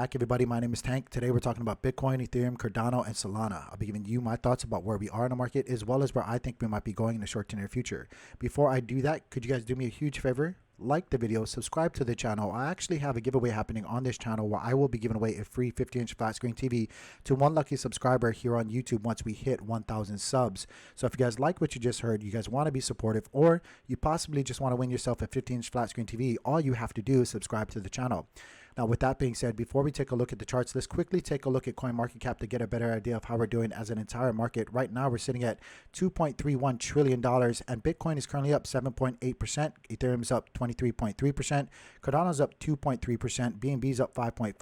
back, everybody. My name is Tank. Today we're talking about Bitcoin, Ethereum, Cardano, and Solana. I'll be giving you my thoughts about where we are in the market as well as where I think we might be going in the short to near future. Before I do that, could you guys do me a huge favor? Like the video, subscribe to the channel. I actually have a giveaway happening on this channel where I will be giving away a free 50-inch flat screen TV to one lucky subscriber here on YouTube once we hit 1,000 subs. So if you guys like what you just heard, you guys want to be supportive, or you possibly just want to win yourself a 50-inch flat screen TV, all you have to do is subscribe to the channel. Now, with that being said, before we take a look at the charts, let's quickly take a look at CoinMarketCap to get a better idea of how we're doing as an entire market. Right now, we're sitting at $2.31 trillion, and Bitcoin is currently up 7.8%. Ethereum is up 23.3%. Cardano is up 2.3%. BNB is up 5.5%.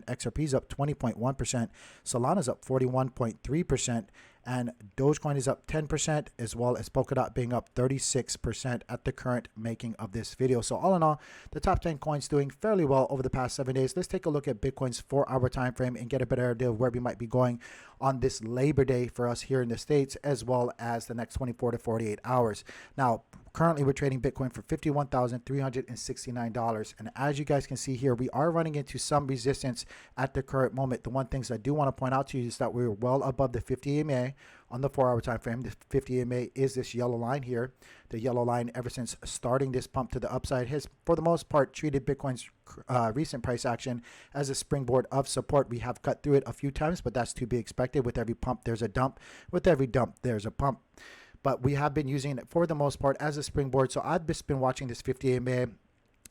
XRP is up 20.1%. Solana is up 41.3%. And Dogecoin is up 10%, as well as Polkadot being up 36% at the current making of this video. So all in all, the top 10 coins doing fairly well over the past 7 days. Let's take a look at Bitcoin's 4-hour time frame and get a better idea of where we might be going on this Labor Day for us here in the States, as well as the next 24 to 48 hours. Now, currently, we're trading Bitcoin for $51,369. And as you guys can see here, we are running into some resistance at the current moment. The one things I do want to point out to you is that we're well above the 50 EMA on the 4-hour time frame. The 50 EMA is this yellow line here. The yellow line, ever since starting this pump to the upside, has for the most part treated Bitcoin's recent price action as a springboard of support. We have cut through it a few times, but that's to be expected. With every pump, there's a dump. With every dump, there's a pump. But we have been using it for the most part as a springboard. So I've just been watching this 50 EMA.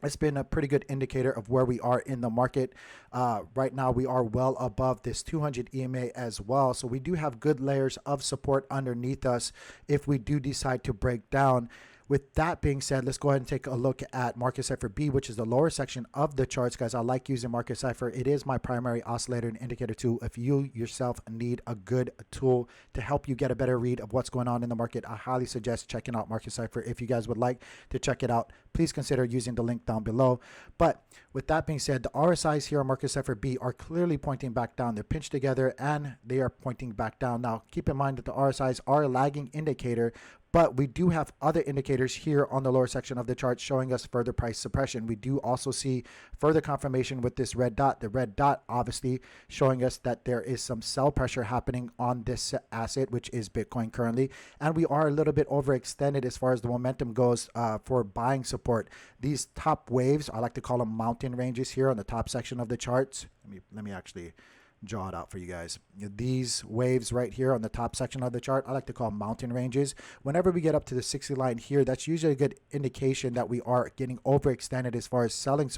It's been a pretty good indicator of where we are in the market. Right now, we are well above this 200 EMA as well. So we do have good layers of support underneath us if we do decide to break down. With that being said, let's go ahead and take a look at Market Cipher B, which is the lower section of the charts. Guys, I like using Market Cipher. It is my primary oscillator and indicator tool. If you yourself need a good tool to help you get a better read of what's going on in the market, I highly suggest checking out Market Cipher. If you guys would like to check it out, please consider using the link down below. But with that being said, the RSIs here on Market Cipher B are clearly pointing back down. They're pinched together and they are pointing back down. Now, keep in mind that the RSIs are a lagging indicator, but we do have other indicators here on the lower section of the chart showing us further price suppression. We do also see further confirmation with this red dot. The red dot obviously showing us that there is some sell pressure happening on this asset, which is Bitcoin currently. And we are a little bit overextended as far as the momentum goes for buying support. These top waves, I like to call them mountain ranges here on the top section of the charts. Let me actually draw it out for you guys. These waves right here on the top section of the chart, I like to call mountain ranges. Whenever we get up to the 60 line here, that's usually a good indication that we are getting overextended as far as selling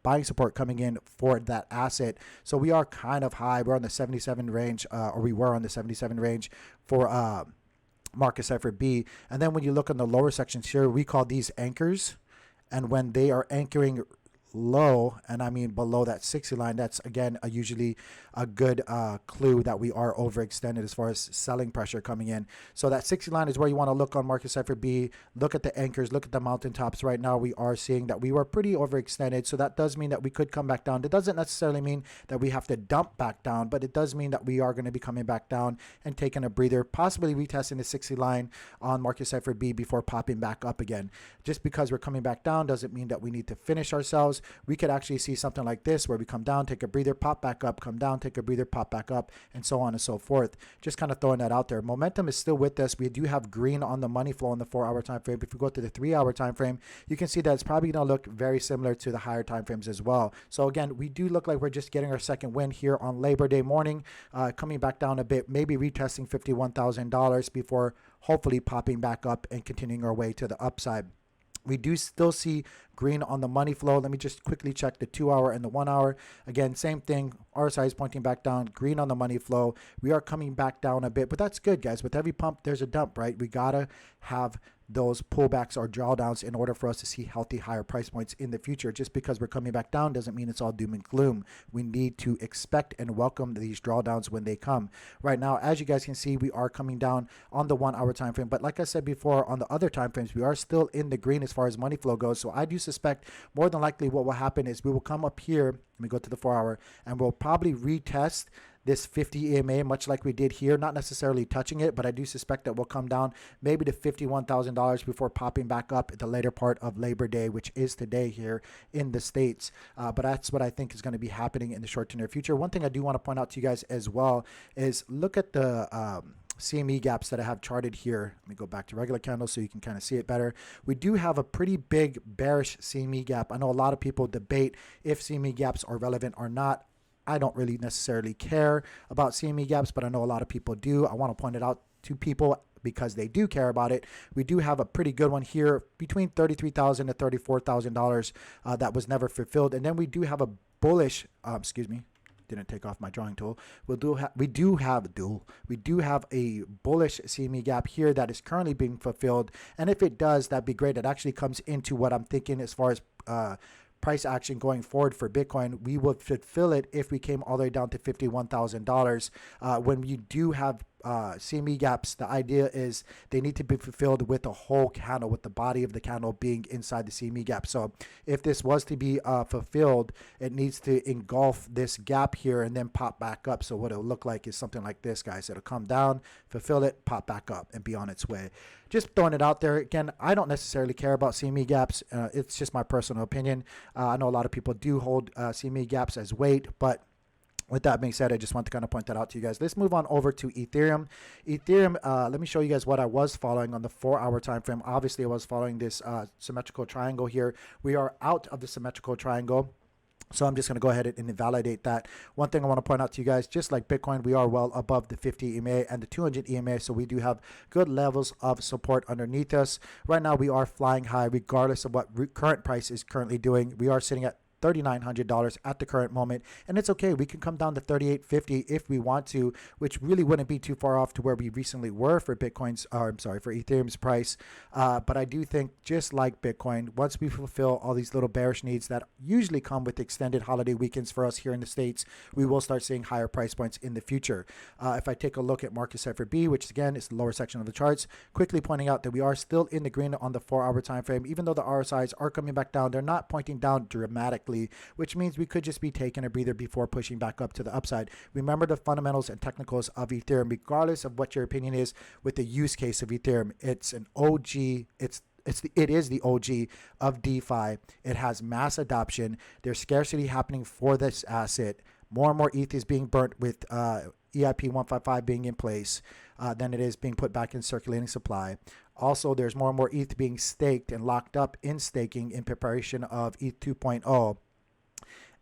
buying support coming in for that asset. So we are kind of high. We're on the 77 range, or we were on the 77 range for Market Cipher B. And then when you look on the lower sections here, we call these anchors. And when they are anchoring low, and I mean below that 60 line, that's again usually a good clue that we are overextended as far as selling pressure coming in. So that 60 line is where you want to look on Market Cipher B. Look at the anchors, look at the mountaintops. Right now we are seeing that we were pretty overextended, so that does mean that we could come back down. It doesn't necessarily mean that we have to dump back down, but it does mean that we are going to be coming back down and taking a breather, possibly retesting the 60 line on Market Cipher B before popping back up again. Just because we're coming back down doesn't mean that we need to finish ourselves. We could actually see something like this where we come down, take a breather, pop back up, come down, take a breather, pop back up, and so on and so forth. Just kind of throwing that out there. Momentum is still with us. We do have green on the money flow on the 4-hour time frame. If we go to the 3-hour time frame, you can see that it's probably going to look very similar to the higher time frames as well. So again, we do look like we're just getting our second win here on Labor Day morning, coming back down a bit, maybe retesting $51,000 before hopefully popping back up and continuing our way to the upside. We do still see green on the money flow. Let me just quickly check the 2-hour and the 1-hour. Again, same thing. RSI is pointing back down, green on the money flow. We are coming back down a bit, but that's good, guys. With every pump, there's a dump, right? We got to have those pullbacks or drawdowns in order for us to see healthy higher price points in the future. Just because we're coming back down doesn't mean it's all doom and gloom. We need to expect and welcome these drawdowns when they come. Right now, as you guys can see, we are coming down on the 1-hour time frame, but like I said before, on the other time frames, we are still in the green as far as money flow goes. So I do suspect more than likely what will happen is we will come up here. Let me go to the 4-hour, and we'll probably retest this 50 EMA, much like we did here, not necessarily touching it, but I do suspect that we'll come down maybe to $51,000 before popping back up at the later part of Labor Day, which is today here in the States. But that's what I think is going to be happening in the short to near future. One thing I do want to point out to you guys as well is look at the CME gaps that I have charted here. Let me go back to regular candles so you can kind of see it better. We do have a pretty big bearish CME gap. I know a lot of people debate if CME gaps are relevant or not. I don't really necessarily care about CME gaps, but I know a lot of people do. I want to point it out to people because they do care about it. We do have a pretty good one here between $33,000 to $34,000 that was never fulfilled. And then we do have a bullish, didn't take off my drawing tool. We do have a bullish CME gap here that is currently being fulfilled. And if it does, that'd be great. It actually comes into what I'm thinking as far as price action going forward for Bitcoin. We would fulfill it if we came all the way down to $51,000. When you do have CME gaps, the idea is they need to be fulfilled with the whole candle, with the body of the candle being inside the CME gap. So if this was to be fulfilled, it needs to engulf this gap here and then pop back up. So what it'll look like is something like this, guys. It'll come down, fulfill it, pop back up, and be on its way. Just throwing it out there. Again, I don't necessarily care about CME gaps. It's just my personal opinion. I know a lot of people do hold CME gaps as weight, but with that being said, I just want to kind of point that out to you guys. Let's move on over to Ethereum. Let me show you guys what I was following on the 4-hour time frame. Obviously, I was following this symmetrical triangle here. We are out of the symmetrical triangle. So I'm just going to go ahead and invalidate that. One thing I want to point out to you guys, just like Bitcoin, we are well above the 50 EMA and the 200 EMA. So we do have good levels of support underneath us. Right now, we are flying high regardless of what current price is currently doing. We are sitting at $3,900 at the current moment, and it's okay. We can come down to $3,850 if we want to, which really wouldn't be too far off to where we recently were for for Ethereum's price. But I do think, just like Bitcoin, once we fulfill all these little bearish needs that usually come with extended holiday weekends for us here in the States, we will start seeing higher price points in the future. If I take a look at Market Cipher B, which again is the lower section of the charts, quickly pointing out that we are still in the green on the 4-hour time frame. Even though the RSIs are coming back down, they're not pointing down dramatically, which means we could just be taking a breather before pushing back up to the upside. Remember the fundamentals and technicals of Ethereum, regardless of what your opinion is with the use case of Ethereum. It's an OG. It is the OG of DeFi. It has mass adoption. There's scarcity happening for this asset. More and more ETH is being burnt with EIP 155 being in place than it is being put back in circulating supply. Also, there's more and more ETH being staked and locked up in staking in preparation of ETH 2.0.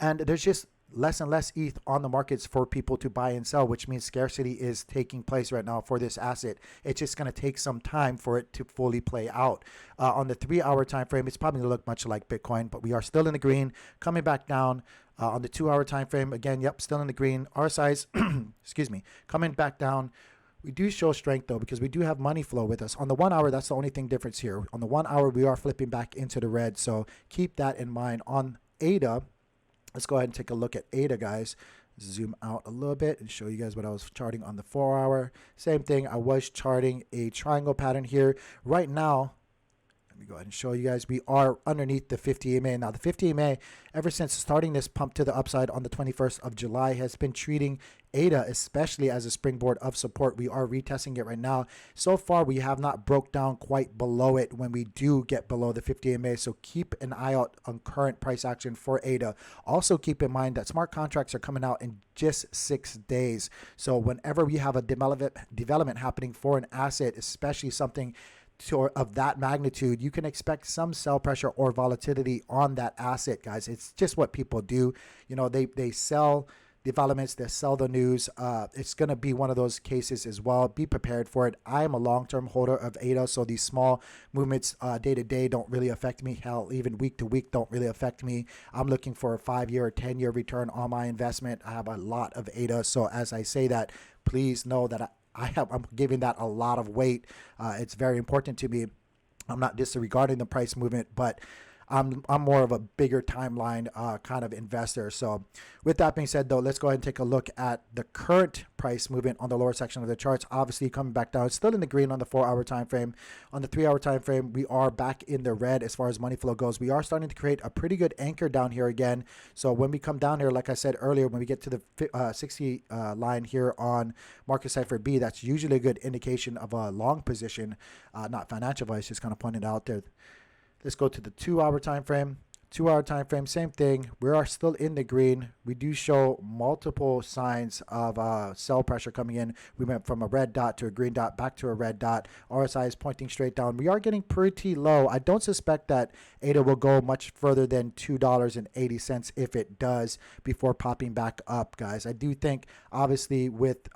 And there's just less and less ETH on the markets for people to buy and sell, which means scarcity is taking place right now for this asset. It's just going to take some time for it to fully play out. On the 3-hour time frame, it's probably going to look much like Bitcoin, but we are still in the green, coming back down. On the 2-hour time frame, again, yep, still in the green. RSI's, coming back down. We do show strength, though, because we do have money flow with us. On the 1-hour, that's the only thing difference here. On the 1-hour, we are flipping back into the red, so keep that in mind. On ADA, let's go ahead and take a look at ADA, guys. Zoom out a little bit and show you guys what I was charting on the 4-hour. Same thing, I was charting a triangle pattern here. Right now, let me go ahead and show you guys, we are underneath the 50 EMA. Now, the 50 EMA, ever since starting this pump to the upside on the 21st of July, has been treating ADA especially as a springboard of support. We are retesting it right now. So far, we have not broke down quite below it when we do get below the 50 EMA. So keep an eye out on current price action for ADA. Also keep in mind that smart contracts are coming out in just 6 days. So whenever we have a development happening for an asset, especially something of that magnitude, you can expect some sell pressure or volatility on that asset, guys. It's just what people do. You know, they sell developments, they sell the news. It's going to be one of those cases as well. Be prepared for it. I am a long-term holder of ADA, so these small movements day to day don't really affect me. Hell, even week to week don't really affect me. I'm looking for a 5-year or 10-year return on my investment. I have a lot of ADA, so as I say that, please know that I'm giving that a lot of weight. It's very important to me. I'm not disregarding the price movement, but I'm more of a bigger timeline kind of investor. So with that being said, though, let's go ahead and take a look at the current price movement on the lower section of the charts. Obviously coming back down, it's still in the green on the 4-hour time frame. On the 3-hour time frame, we are back in the red as far as money flow goes. We are starting to create a pretty good anchor down here again. So when we come down here, like I said earlier, when we get to the 60 line here on Market Cipher B, that's usually a good indication of a long position, not financial advice, just kind of pointed out there. Let's go to the 2-hour time frame. 2-hour time frame, same thing. We are still in the green. We do show multiple signs of sell pressure coming in. We went from a red dot to a green dot, back to a red dot. RSI is pointing straight down. We are getting pretty low. I don't suspect that ADA will go much further than $2.80 if it does before popping back up, guys. I do think, obviously, with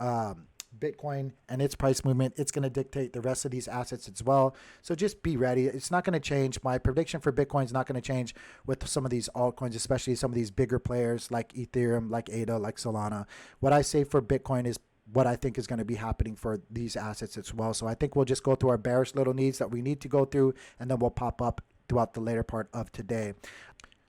Bitcoin and its price movement, it's going to dictate the rest of these assets as well. So just be ready. It's not going to change. My prediction for Bitcoin is not going to change with some of these altcoins, especially some of these bigger players like Ethereum, like ADA, like Solana. What I say for Bitcoin is what I think is going to be happening for these assets as well. So I think we'll just go through our bearish little needs that we need to go through, and then we'll pop up throughout the later part of today.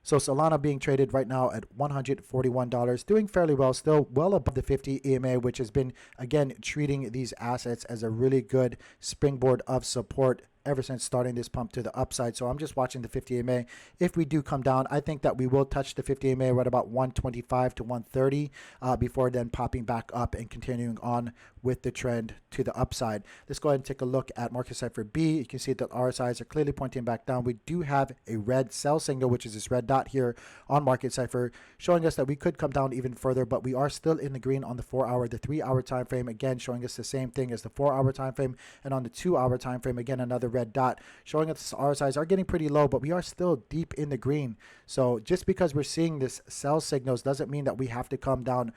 So Solana being traded right now at $141, doing fairly well, still well above the 50 EMA, which has been, again, treating these assets as a really good springboard of support ever since starting this pump to the upside. So I'm just watching the 50 EMA. If we do come down, I think that we will touch the 50 EMA right about 125 to 130 before then popping back up and continuing on with the trend to the upside. Let's go ahead and take a look at Market Cipher B. You can see that RSIs are clearly pointing back down. We do have a red sell signal, which is this red dot here on Market Cipher, showing us that we could come down even further, but we are still in the green on the 4-hour. The 3-hour time frame, again, showing us the same thing as the 4-hour time frame, and on the 2-hour time frame, again, another red dot showing us RSIs are getting pretty low, but we are still deep in the green. So just because we're seeing this sell signals doesn't mean that we have to come down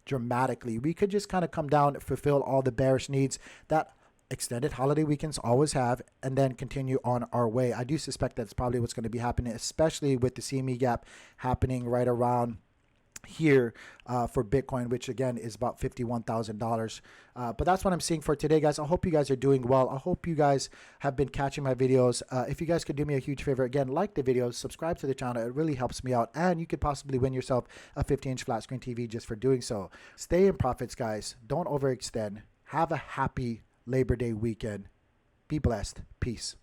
dramatically. We could just kind of come down, fulfill all the bearish needs that extended holiday weekends always have, and then continue on our way. I do suspect that's probably what's going to be happening, especially with the CME gap happening right around here for Bitcoin, which again is about $51,000. But that's what I'm seeing for today, guys. I hope you guys are doing well. I hope you guys have been catching my videos. If you guys could do me a huge favor, again, like the videos, subscribe to the channel. It really helps me out, and you could possibly win yourself a 50-inch flat screen TV just for doing so. Stay in profits, guys. Don't overextend. Have a happy Labor Day weekend. Be blessed. Peace.